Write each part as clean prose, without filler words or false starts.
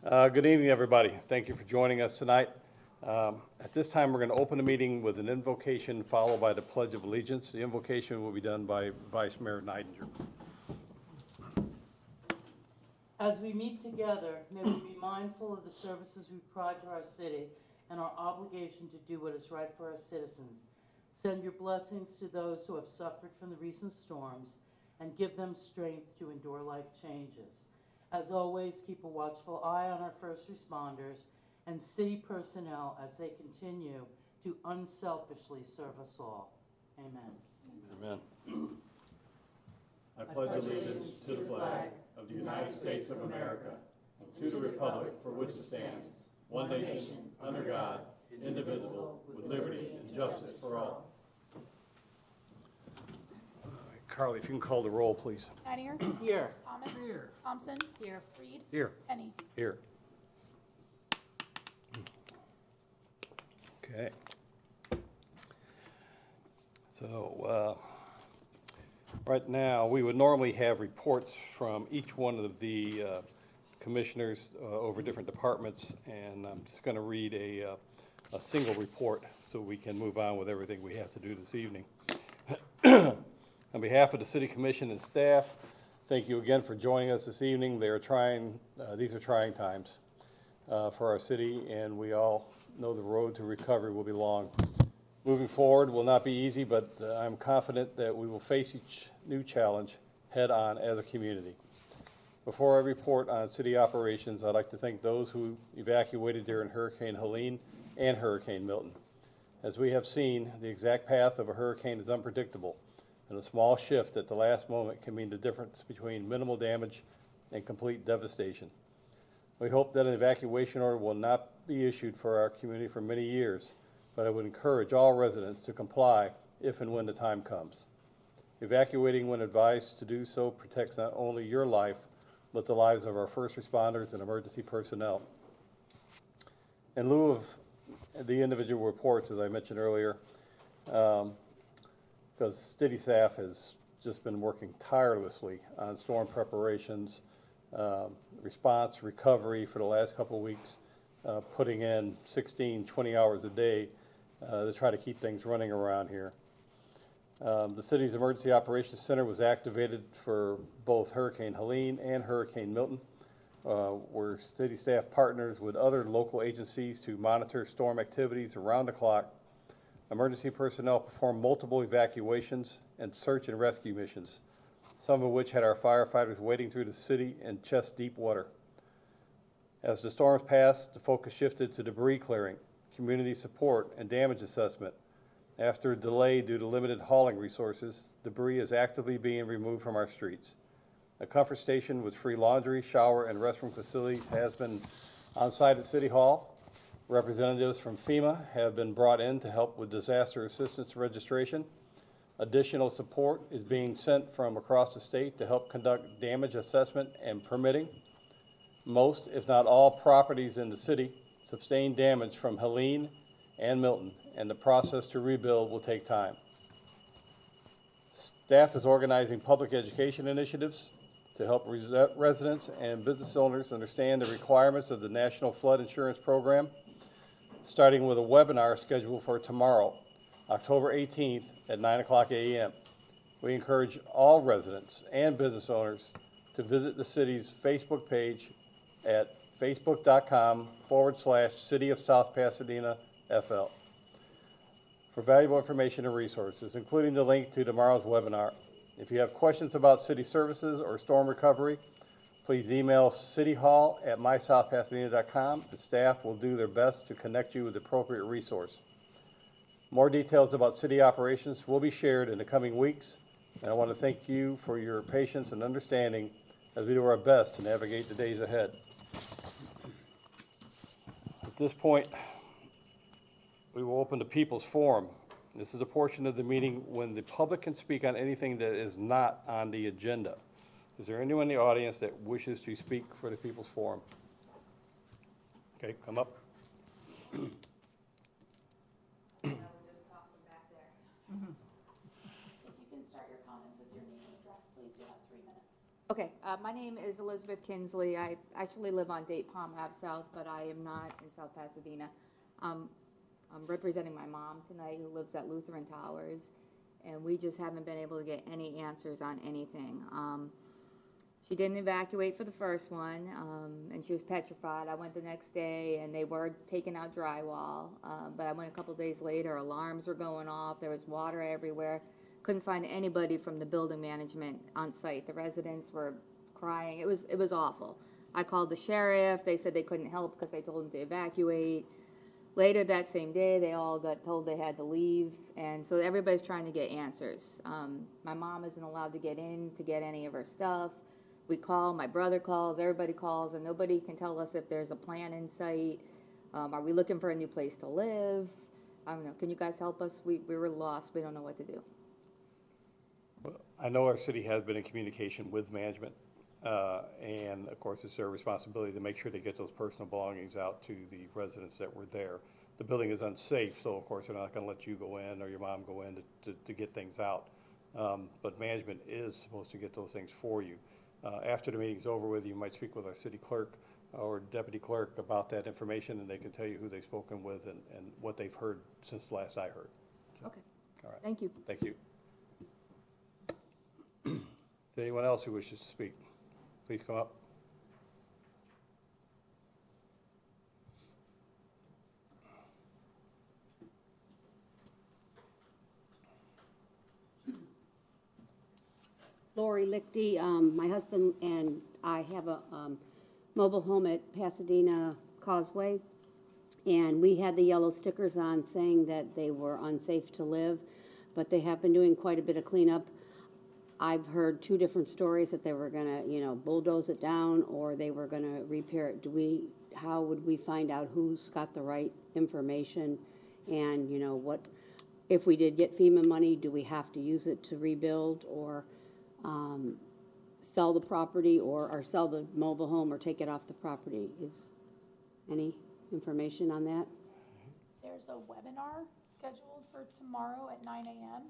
Good evening, everybody. Thank you for joining us tonight. At this time, we're going to open the meeting with an invocation followed by the Pledge of Allegiance. The invocation will be done by Vice Mayor Neidinger. As we meet together, may we be mindful of the services we provide to our city and our obligation to do what is right for our citizens. Send your blessings to those who have suffered from the recent storms and give them strength to endure life changes. As always, keep a watchful eye on our first responders and city personnel as they continue to unselfishly serve us all. Amen. Amen. I pledge allegiance to the flag of the United States of America and to the republic for which it stands, one nation, under God, indivisible, with liberty and justice for all. Carly, if you can call the roll, please. Neidinger. Here. Thomas. Here. Thompson. Here. Reed. Here. Penny. Here. Okay. So right now, we would normally have reports from each one of the commissioners over different departments, and I'm just going to read a single report so we can move on with everything we have to do this evening. On behalf of the City Commission and staff, thank you again for joining us this evening. These are trying times for our city, and we all know the road to recovery will be long. Moving forward will not be easy, but I'm confident that we will face each new challenge head on as a community. Before I report on city operations, I'd like to thank those who evacuated during Hurricane Helene and Hurricane Milton. As we have seen, the exact path of a hurricane is unpredictable, and a small shift at the last moment can mean the difference between minimal damage and complete devastation. We hope that an evacuation order will not be issued for our community for many years, but I would encourage all residents to comply if and when the time comes. Evacuating when advised to do so protects not only your life, but the lives of our first responders and emergency personnel. In lieu of the individual reports, as I mentioned earlier, because city staff has just been working tirelessly on storm preparations, response, recovery for the last couple of weeks, putting in 16, 20 hours a day to try to keep things running around here. The city's Emergency Operations Center was activated for both Hurricane Helene and Hurricane Milton, where city staff partners with other local agencies to monitor storm activities around the clock. Emergency personnel performed multiple evacuations and search and rescue missions, some of which had our firefighters wading through the city in chest-deep water. As the storms passed, the focus shifted to debris clearing, community support, and damage assessment. After a delay due to limited hauling resources, debris is actively being removed from our streets. A comfort station with free laundry, shower, and restroom facilities has been on site at City Hall. Representatives from FEMA have been brought in to help with disaster assistance registration. Additional support is being sent from across the state to help conduct damage assessment and permitting. Most, if not all, properties in the city sustained damage from Helene and Milton, and the process to rebuild will take time. Staff is organizing public education initiatives to help residents and business owners understand the requirements of the National Flood Insurance Program, starting with a webinar scheduled for tomorrow, October 18th at 9:00 a.m. We encourage all residents and business owners to visit the city's Facebook page at facebook.com/City of South Pasadena FL for valuable information and resources, including the link to tomorrow's webinar. If you have questions about city services or storm recovery, please email cityhall@mysouthpasadena.com. The staff will do their best to connect you with the appropriate resource. More details about city operations will be shared in the coming weeks, and I want to thank you for your patience and understanding as we do our best to navigate the days ahead. At this point, we will open the People's Forum. This is a portion of the meeting when the public can speak on anything that is not on the agenda. Is there anyone in the audience that wishes to speak for the People's Forum? Okay, come up. We'll just talk from back there. If you can start your comments with your name and address, please. You have 3 minutes. Okay, my name is Elizabeth Kinsley. I actually live on Date Palm Ave South, but I am not in South Pasadena. I'm representing my mom tonight, who lives at Lutheran Towers, and we just haven't been able to get any answers on anything. She didn't evacuate for the first one, and she was petrified. I went the next day, and they were taking out drywall, but I went a couple days later, alarms were going off, there was water everywhere. Couldn't find anybody from the building management on site. The residents were crying. It was awful. I called the sheriff. They said they couldn't help because they told them to evacuate. Later that same day, they all got told they had to leave, and so everybody's trying to get answers. My mom isn't allowed to get in to get any of her stuff. We call, my brother calls, everybody calls, and nobody can tell us if there's a plan in sight. Are we looking for a new place to live? I don't know. Can you guys help us? We were lost. We don't know what to do. Well, I know our city has been in communication with management, and of course, it's their responsibility to make sure they get those personal belongings out to the residents that were there. The building is unsafe, so of course, they're not going to let you go in or your mom go in to get things out. But management is supposed to get those things for you. After the meeting's over with, you might speak with our city clerk or deputy clerk about that information, and they can tell you who they've spoken with and what they've heard since last I heard. Okay. All right. Thank you. Thank you. Is there anyone else who wishes to speak? Please come up. Lori Lichty, my husband and I have a mobile home at Pasadena Causeway, and we had the yellow stickers on saying that they were unsafe to live, but they have been doing quite a bit of cleanup. I've heard two different stories that they were gonna, bulldoze it down or they were gonna repair it. How would we find out who's got the right information? And, what, if we did get FEMA money, do we have to use it to rebuild or sell the property or sell the mobile home or take it off the property? Is any information on that? There's a webinar scheduled for tomorrow at 9 a.m.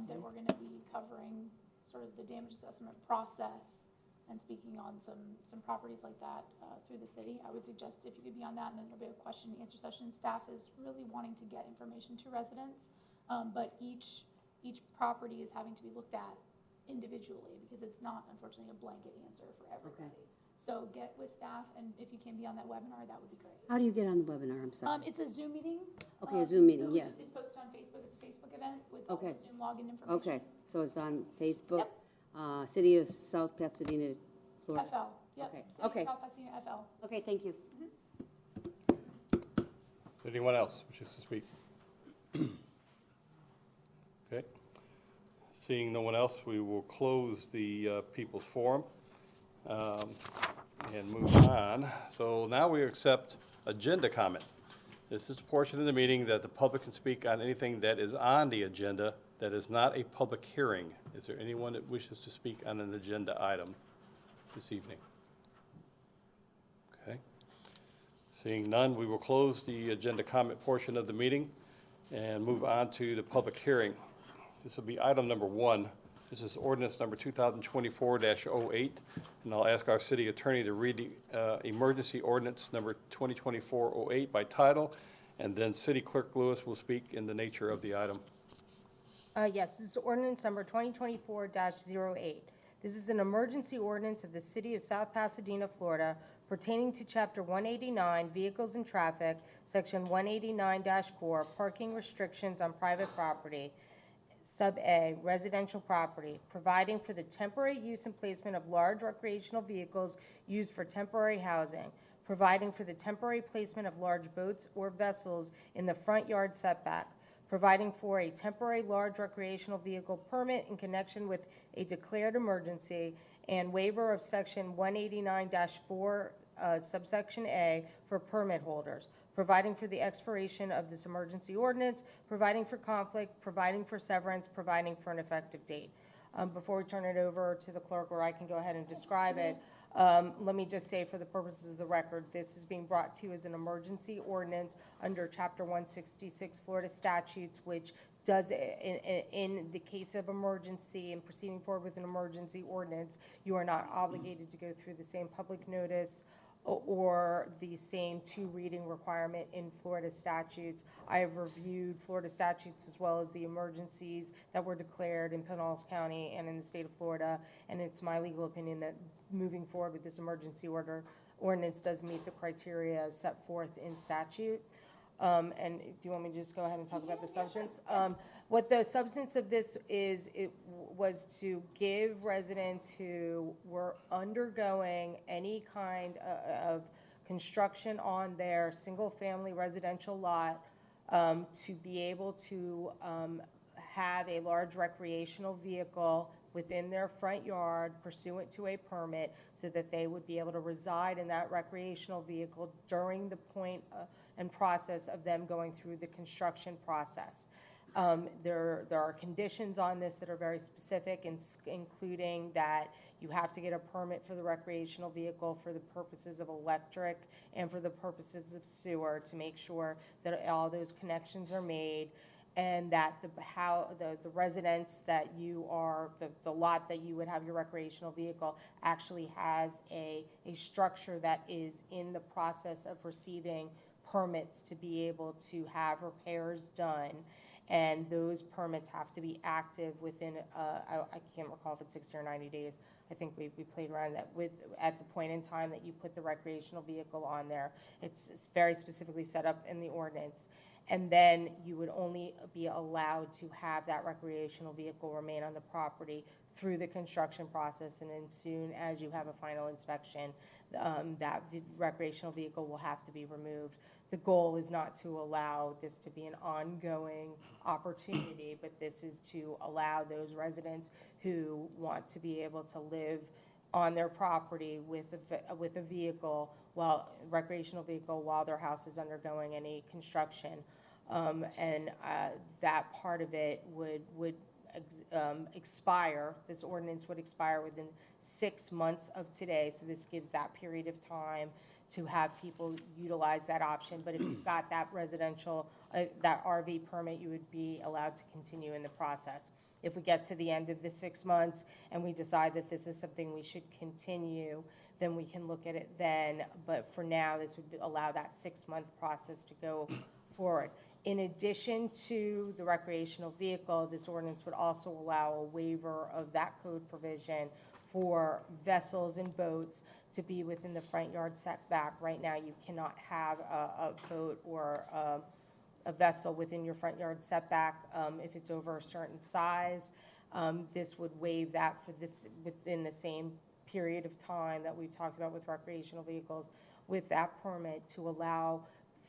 That we're going to be covering sort of the damage assessment process and speaking on some properties like that through the city. I would suggest if you could be on that, and then there'll be a question and answer session. Staff is really wanting to get information to residents, but each property is having to be looked at individually because it's not, unfortunately, a blanket answer for everybody. Okay. So get with staff, and if you can be on that webinar, that would be great. How do you get on the webinar? I'm sorry. It's a Zoom meeting. Okay, a Zoom meeting, which yeah. It's posted on Facebook. It's a Facebook event with all Okay. the Zoom login information. Okay, so it's on Facebook? Yep. City of South Pasadena, Florida? FL, yep. Okay. City of Okay. South Pasadena FL. Okay, thank you. Anyone else wishes to speak? Okay. Seeing no one else, we will close the People's Forum and move on. So now we accept agenda comment. This is the portion of the meeting that the public can speak on anything that is on the agenda that is not a public hearing. Is there anyone that wishes to speak on an agenda item this evening? Okay. Seeing none, we will close the agenda comment portion of the meeting and move on to the public hearing. This will be item number 1. This is ordinance number 2024-08, and I'll ask our city attorney to read the emergency ordinance number 2024-08 by title, and then City Clerk Lewis will speak in the nature of the item. Yes, this is ordinance number 2024-08. This is an emergency ordinance of the City of South Pasadena, Florida, pertaining to Chapter 189, Vehicles and Traffic, Section 189-4, Parking Restrictions on Private Property, Sub-A, Residential Property, providing for the temporary use and placement of large recreational vehicles used for temporary housing, providing for the temporary placement of large boats or vessels in the front yard setback, providing for a temporary large recreational vehicle permit in connection with a declared emergency, and waiver of Section 189-4, subsection A, for permit holders, providing for the expiration of this emergency ordinance, providing for conflict, providing for severance, providing for an effective date. Before we turn it over to the clerk, or I can go ahead and describe it, let me just say for the purposes of the record, this is being brought to you as an emergency ordinance under Chapter 166 Florida statutes, which does, in the case of emergency and proceeding forward with an emergency ordinance, you are not obligated to go through the same public notice or the same two-reading requirement in Florida statutes. I have reviewed Florida statutes as well as the emergencies that were declared in Pinellas County and in the state of Florida, and it's my legal opinion that moving forward with this emergency ordinance does meet the criteria set forth in statute. And do you want me to just go ahead and talk about the substance? What the substance of this is, it was to give residents who were undergoing any kind of construction on their single-family residential lot to be able to have a large recreational vehicle within their front yard pursuant to a permit, so that they would be able to reside in that recreational vehicle during the point and process of them going through the construction process. There are conditions on this that are very specific, including that you have to get a permit for the recreational vehicle for the purposes of electric and for the purposes of sewer, to make sure that all those connections are made, and that the residence that you are, the lot that you would have your recreational vehicle actually has a structure that is in the process of receiving permits to be able to have repairs done. And those permits have to be active within, I can't recall if it's 60 or 90 days. I think we played around that at the point in time that you put the recreational vehicle on there. It's very specifically set up in the ordinance. And then you would only be allowed to have that recreational vehicle remain on the property through the construction process. And as soon as you have a final inspection, that recreational vehicle will have to be removed. The goal is not to allow this to be an ongoing opportunity, but this is to allow those residents who want to be able to live on their property with a vehicle, recreational vehicle, while their house is undergoing any construction. That part of it would expire, this ordinance would expire within 6 months of today, so this gives that period of time to have people utilize that option. But if you've got that residential, that RV permit, you would be allowed to continue in the process. If we get to the end of the 6 months and we decide that this is something we should continue, then we can look at it then. But for now, this would allow that 6-month process to go forward. In addition to the recreational vehicle, this ordinance would also allow a waiver of that code provision for vessels and boats to be within the front yard setback. Right now, you cannot have a boat or a vessel within your front yard setback if it's over a certain size. This would waive that for this within the same period of time that we've talked about with recreational vehicles, with that permit to allow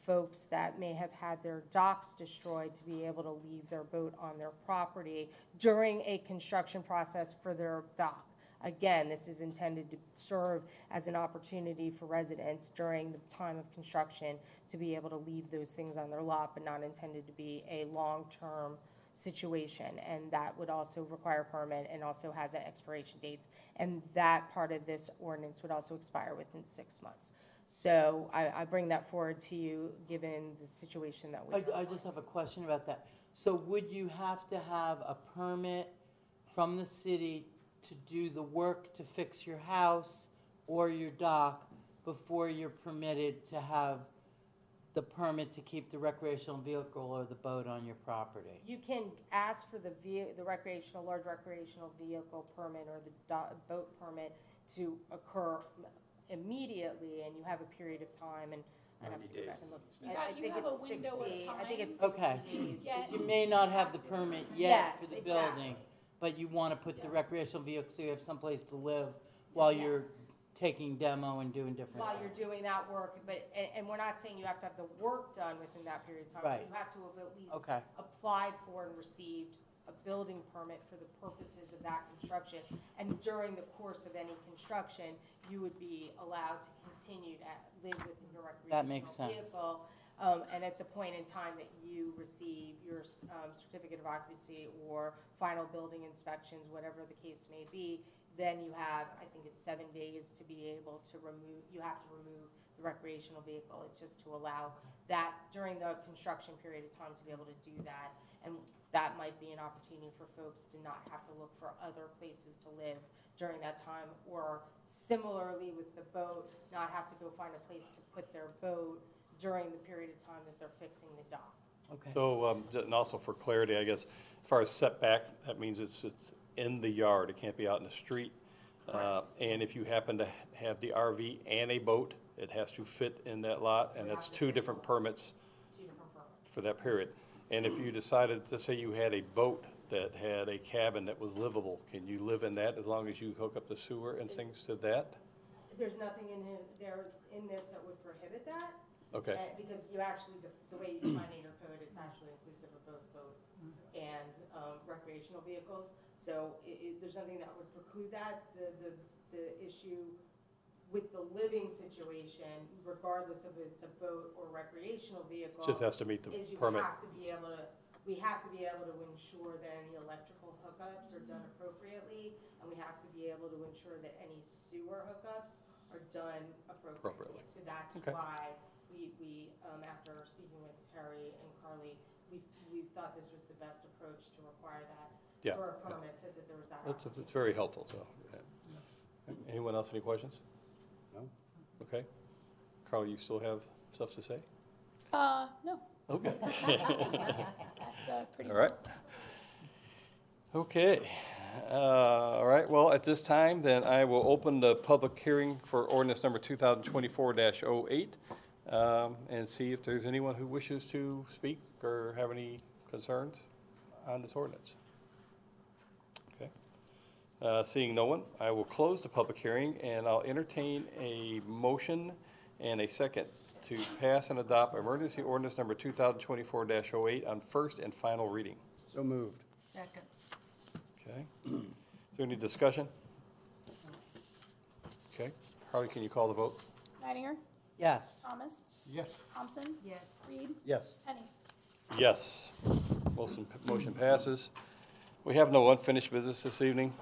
folks that may have had their docks destroyed to be able to leave their boat on their property during a construction process for their dock. Again, this is intended to serve as an opportunity for residents during the time of construction to be able to leave those things on their lot, but not intended to be a long-term situation. And that would also require a permit and also has an expiration dates. And that part of this ordinance would also expire within 6 months. So I bring that forward to you, given the situation that we I just have a question about that. So would you have to have a permit from the city to do the work to fix your house or your dock before you're permitted to have the permit to keep the recreational vehicle or the boat on your property? You can ask for the large recreational vehicle permit or the boat permit to occur immediately, and you have a period of time, and I have to go back and look. I You think have a it's window of 60, I think time. it's 60 Okay. days. Yes. You may not have the permit yet Yes, for the exactly. building, but you want to put the recreational vehicle so you have someplace to live while you're Yes. taking demo and doing different. While you're doing that work, and we're not saying you have to have the work done within that period of time. Right. You have to have at least Okay. applied for and received a building permit for the purposes of that construction. And during the course of any construction, you would be allowed to continue to live within your That makes recreational sense. vehicle. And at the point in time that you receive your certificate of occupancy or final building inspections, whatever the case may be, then you have, I think it's 7 days to be able to remove, you have to remove the recreational vehicle. It's just to allow that during the construction period of time to be able to do that. And that might be an opportunity for folks to not have to look for other places to live during that time, or similarly with the boat, not have to go find a place to put their boat during the period of time that they're fixing the dock. Okay. So, and also for clarity, I guess, as far as setback, that means it's in the yard, it can't be out in the street. And if you happen to have the RV and a boat, it has to fit in that lot, and that's two different permits 2 different permits. for that period. And if you decided to say you had a boat that had a cabin that was livable, can you live in that as long as you hook up the sewer and things to that? There's nothing in there in this that would prohibit that. Okay, Because you actually, the way you define in your code, it's actually inclusive of both boat and recreational vehicles. So there's nothing that would preclude that. The issue with the living situation, regardless of if it's a boat or recreational vehicle, just has to meet the is you permit. have to be able to, we have to be able to ensure that any electrical hookups are done appropriately, and we have to be able to ensure that any sewer hookups are done appropriately. So that's Okay. why we after speaking with Terry and Carly, we thought this was the best approach to require that Yeah, for a yeah. permit, so that there was that It's opportunity. very helpful, so. yeah. Anyone else, any questions? No. Okay. Carl, you still have stuff to say? No, Okay. that's pretty. All right. Okay. All right, well, at this time, then I will open the public hearing for ordinance number 2024-08, and see if there's anyone who wishes to speak or have any concerns on this ordinance. Okay. Seeing no one, I will close the public hearing, and I'll entertain a motion and a second to pass and adopt emergency ordinance number 2024-08 on first and final reading. So moved. Second. Okay. Is there any discussion? Okay. Harley, can you call the vote? Leininger, Yes. Thomas, Yes. Thompson, Yes. Reed, Yes. Penny. Yes. Motion passes. We have no unfinished business this evening.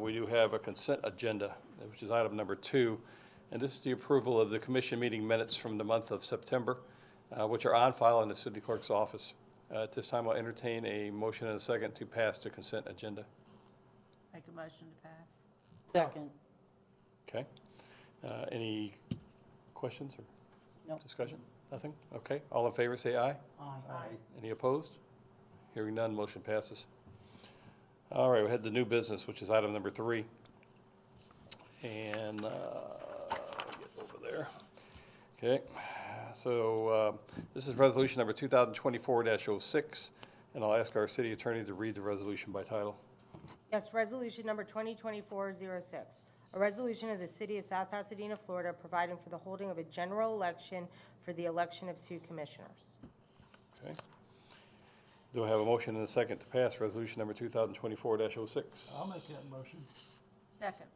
We do have a consent agenda, which is item number 2, and this is the approval of the commission meeting minutes from the month of September, which are on file in the city clerk's office. At this time, I'll entertain a motion and a second to pass the consent agenda. Make a motion to pass. Second. Okay. Any questions or Nope. discussion? Nothing? Okay. All in favor, say aye. Aye. Any opposed? Hearing none, motion passes. All right, we had the new business, which is item number 3. And, get over there. Okay, so this is resolution number 2024-06, and I'll ask our city attorney to read the resolution by title. Yes, resolution number 2024-06, a resolution of the City of South Pasadena, Florida, providing for the holding of a general election for the election of 2 commissioners. Okay. Do I have a motion and a second to pass resolution number 2024-06? I'll make that motion. Second.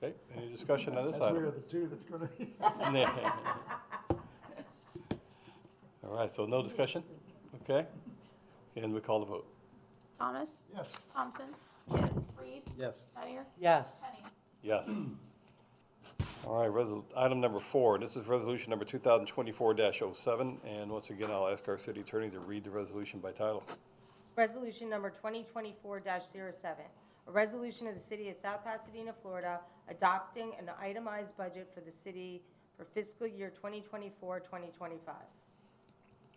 Okay, any discussion on this As we are item? the two that's gonna. All right, so no discussion? Okay, and we call the vote. Thomas, Yes. Thompson, Reed, Yes. Leininger, Yes. Penny. Yes. All right, item number 4, this is resolution number 2024-07, and once again, I'll ask our city attorney to read the resolution by title. Resolution number 2024-07, a resolution of the City of South Pasadena, Florida, adopting an itemized budget for the city for fiscal year 2024-2025.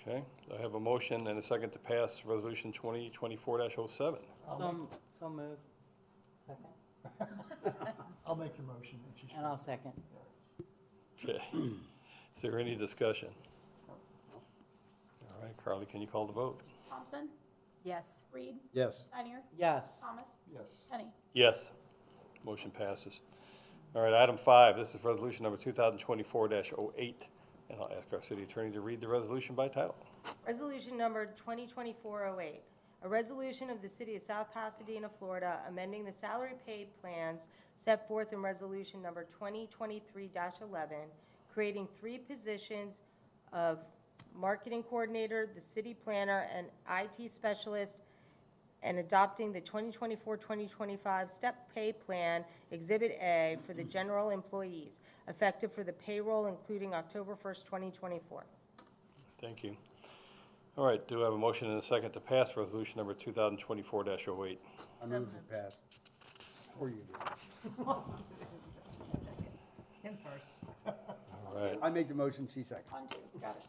Okay, I have a motion and a second to pass resolution 2024-07. So moved. Second. I'll make the motion. And I'll second. Okay, is there any discussion? All right, Carly, can you call the vote? Thompson, Yes. Reed, Yes. Leininger, Yes. Thomas, Yes. Penny. Yes, motion passes. All right, item 5, this is resolution number 2024-08, and I'll ask our city attorney to read the resolution by title. Resolution number 2024-08, a resolution of the City of South Pasadena, Florida, amending the salary pay plans set forth in resolution number 2023-11, creating 3 positions of marketing coordinator, the city planner, and IT specialist, and adopting the 2024-2025 step pay plan, Exhibit A, for the general employees, effective for the payroll including October 1st, 2024. Thank you. All right, do I have a motion and a second to pass resolution number 2024-08? I move to pass. Before you do. Him first. All right, I make the motion, she second. On two, got it.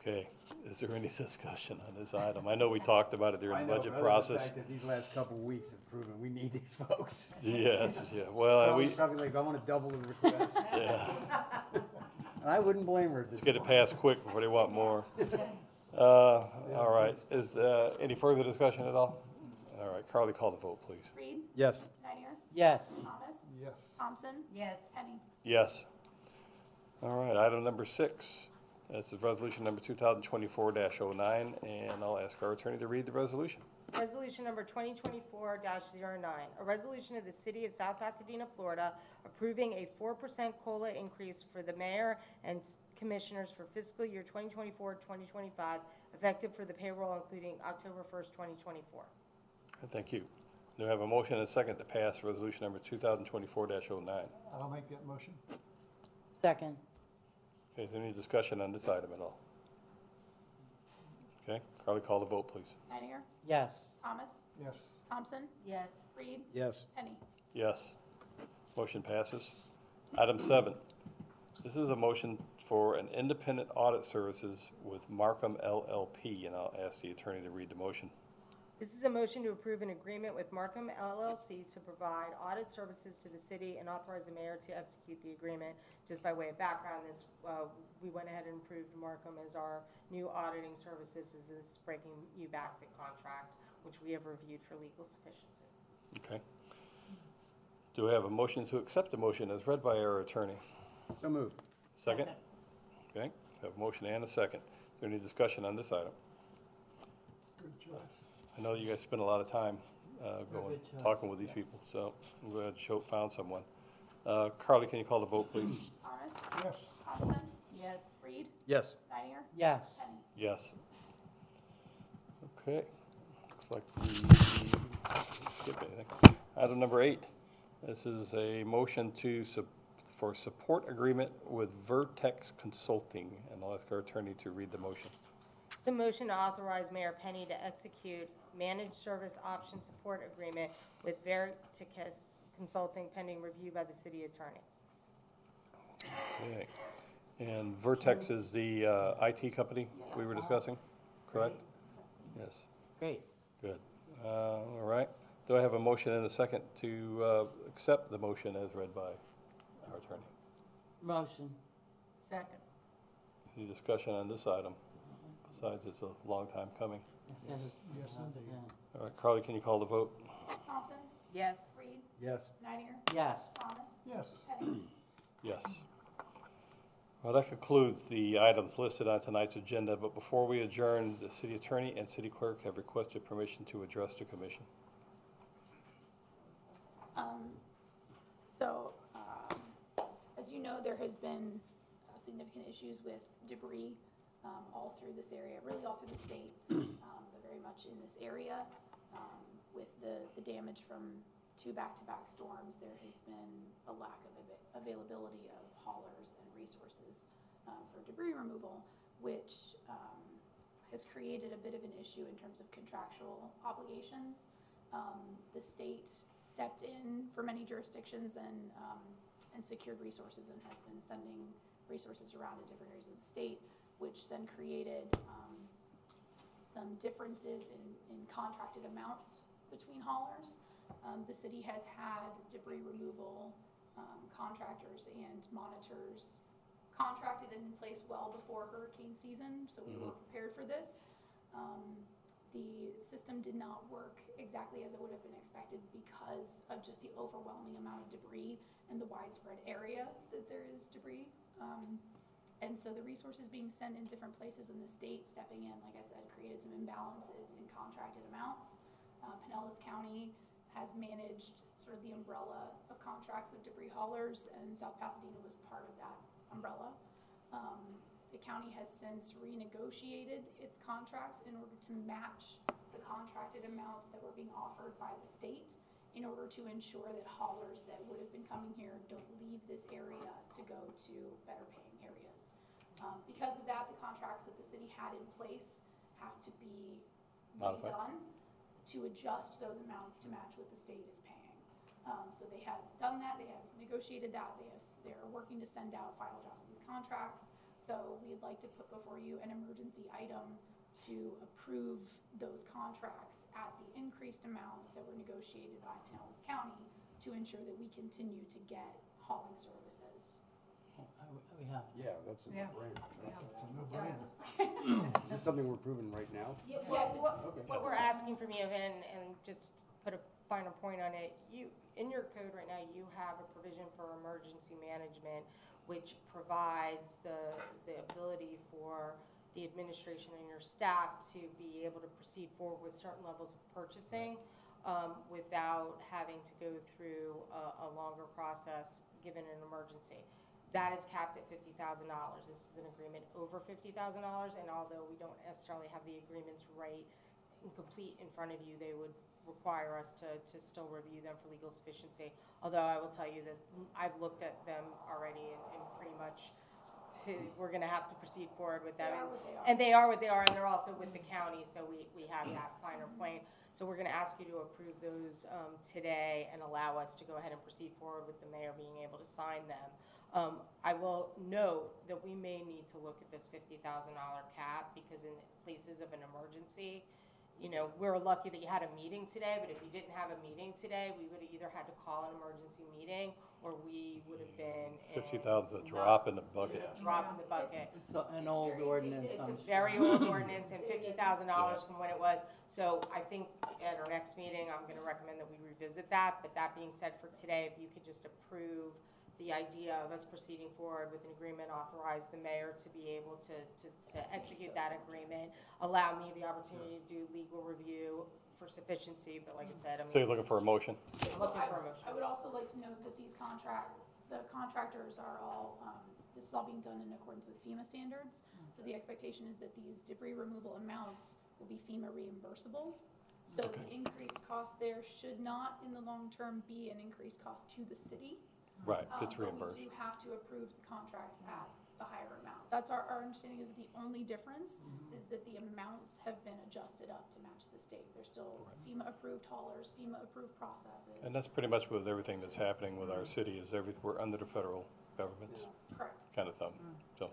okay. Is there any discussion on this item? I know we talked about it I during the know, budget but other than the process. fact that these last couple of weeks have proven we need these folks. Yes, yeah, well, I we, was probably like, I want to double the request. yeah, And I wouldn't blame her at this let's get it point. passed quick before they want more. All right, is, any further discussion at all? All right, Carly, call the vote, please. Reed, Yes. Denier, Yes. Thomas, Yes. Thompson, Yes. Penny. Yes. All right, item number 6. This is resolution number 2024-09, and I'll ask our attorney to read the resolution. Resolution number 2024-09, a resolution of the City of South Pasadena, Florida, approving a 4% COLA increase for the mayor and commissioners for fiscal year 2024-2025, effective for the payroll including October 1st, 2024. Thank you. Do I have a motion and a second to pass resolution number 2024-09? I'll make that motion. Second. Okay, is there any discussion on this item at all? Okay, Carly, call the vote, please. Denier, Yes. Thomas, Yes. Thompson, Yes. Reed, Yes. Penny. Yes. Motion passes. Item 7. This is a motion for an independent audit services with Markham LLP, and I'll ask the attorney to read the motion. This is a motion to approve an agreement with Markham LLC to provide audit services to the city and authorize the mayor to execute the agreement. Just by way of background, we went ahead and approved Markham as our new auditing services. This is breaking you back the contract, which we have reviewed for legal sufficiency. Okay. Do we have a motion to accept the motion as read by our attorney? So moved. Second? Okay, we have a motion and a second. Is there any discussion on this item? Good choice. I know you guys spend a lot of time going, Good choice. talking with these people, so I'm glad Choate found someone. Carly, can you call the vote, please? Thomas, Yes. Thompson, Yes. Reed, Yes. Denier, Yes. Penny. Yes. Okay, looks like we skipped anything. Item number 8. This is a motion for support agreement with Vertex Consulting, and I'll ask our attorney to read the motion. The motion to authorize Mayor Penny to execute managed service option support agreement with Verticus Consulting pending review by the city attorney. Okay. And Vertex is the IT company we were discussing, correct? Yes, Great. good. All right. Do I have a motion and a second to accept the motion as read by our attorney? Motion. Second. Any discussion on this item? Besides, it's a long time coming. Yes. Yes, indeed. Yeah. All right, Carly, can you call the vote? Thompson, Yes. Reed, Yes. Denier, Yes. Thomas, Yes. Penny. Yes. Well, that concludes the items listed on tonight's agenda, but before we adjourn, the city attorney and city clerk have requested permission to address the commission. As you know, there has been significant issues with debris all through this area, really all through the state, but very much in this area. With the damage from 2 back-to-back storms, there has been a lack of availability of haulers and resources for debris removal, which has created a bit of an issue in terms of contractual obligations. The state stepped in for many jurisdictions and secured resources and has been sending resources around to different areas of the state, which then created some differences in contracted amounts between haulers. The city has had debris removal contractors and monitors contracted and in place well before hurricane season, so we were prepared for this. The system did not work exactly as it would have been expected because of just the overwhelming amount of debris and the widespread area that there is debris. And so the resources being sent in different places in the state stepping in, like I said, created some imbalances in contracted amounts. Pinellas County has managed sort of the umbrella of contracts of debris haulers, and South Pasadena was part of that umbrella. county has since renegotiated its contracts in order to match the contracted amounts that were being offered by the state in order to ensure that haulers that would have been coming here don't leave this area to go to better paying areas. Because of that, the contracts that the city had in place have to be Modified. redone to adjust those amounts to match what the state is paying. So they have done that, they have negotiated that, they're working to send out final drafts of these contracts. So we'd like to put before you an emergency item to approve those contracts at the increased amounts that were negotiated by Pinellas County to ensure that we continue to get hauling services. We have. Yeah, that's a Yeah. no-brainer. Is this something we're approving right now? Yes, Okay. What we're asking from you, and just to put a finer point on it, in your code right now, you have a provision for emergency management, which provides the ability for the administration and your staff to be able to proceed forward with certain levels of purchasing without having to go through a longer process given an emergency. That is capped at $50,000. This is an agreement over $50,000, and although we don't necessarily have the agreements right and complete in front of you, they would require us to still review them for legal sufficiency. Although I will tell you that I've looked at them already and pretty much we're going to have to proceed forward with them. They are what they are. And they are what they are, and they're also with the county, so we have that finer point. So we're going to ask you to approve those today and allow us to go ahead and proceed forward with the mayor being able to sign them. I will note that we may need to look at this $50,000 cap because in places of an emergency, you know, we're lucky that you had a meeting today, but if you didn't have a meeting today, we would have either had to call an emergency meeting or we would have been in. 50,000 is a drop in the bucket. It's a drop in the bucket. It's an old ordinance. It's a very old ordinance and $50,000 from when it was. So I think at our next meeting, I'm going to recommend that we revisit that. But that being said, for today, if you could just approve the idea of us proceeding forward with an agreement, authorize the mayor to be able to execute that agreement, allow me the opportunity to do legal review for sufficiency, but like I said, So you're looking for a motion? I'm looking for a motion. I would also like to note that these the contractors are all, this is all being done in accordance with FEMA standards. So the expectation is that these debris removal amounts will be FEMA reimbursable. So the increased cost there should not in the long term be an increased cost to the city. Right, it's But reimbursed. we do have to approve the contracts at the higher amount. That's our understanding is that the only difference is that the amounts have been adjusted up to match the state. They're still FEMA-approved haulers, FEMA-approved processes. And that's pretty much with everything that's happening with our city is we're under the federal government's Correct. kind of thumb. So,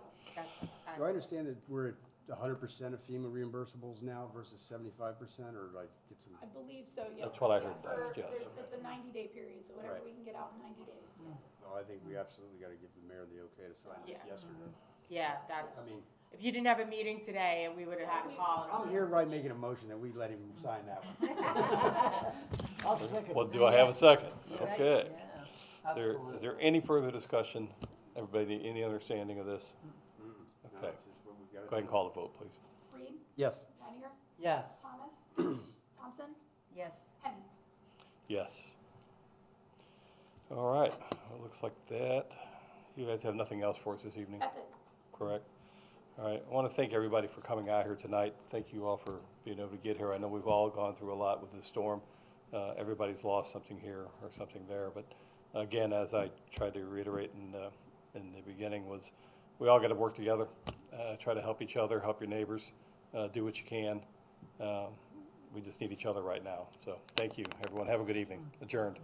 Do I understand that we're at 100% of FEMA reimbursables now versus 75%, or like get some? I believe so, yes. That's what I heard Yeah, last, yes. It's a 90-day period, so whatever Right. we can get out in 90 days. No, I think we absolutely got to give the mayor the okay to sign this Yeah. yesterday. Yeah, that's, I mean, if you didn't have a meeting today, we would have had to call. an I'm here right making a motion that we let him sign that one. I'll second. well, do I have a second? Yeah, Okay. yeah, Is there any further discussion? Everybody, any understanding of this? No, Okay. it's just what we got to Go ahead and call the vote, please. Reed? Yes. Henninger? Yes. Thomas? Thompson? Yes. Henning? Yes. All right, well, it looks like that. You guys have nothing else for us this evening, That's it. correct? All right, I want to thank everybody for coming out here tonight. Thank you all for being able to get here. I know we've all gone through a lot with this storm. Everybody's lost something here or something there, but again, as I tried to reiterate in the beginning, was we all got to work together, try to help each other, help your neighbors, do what you can. We just need each other right now. So thank you, everyone. Have a good evening. Adjourned.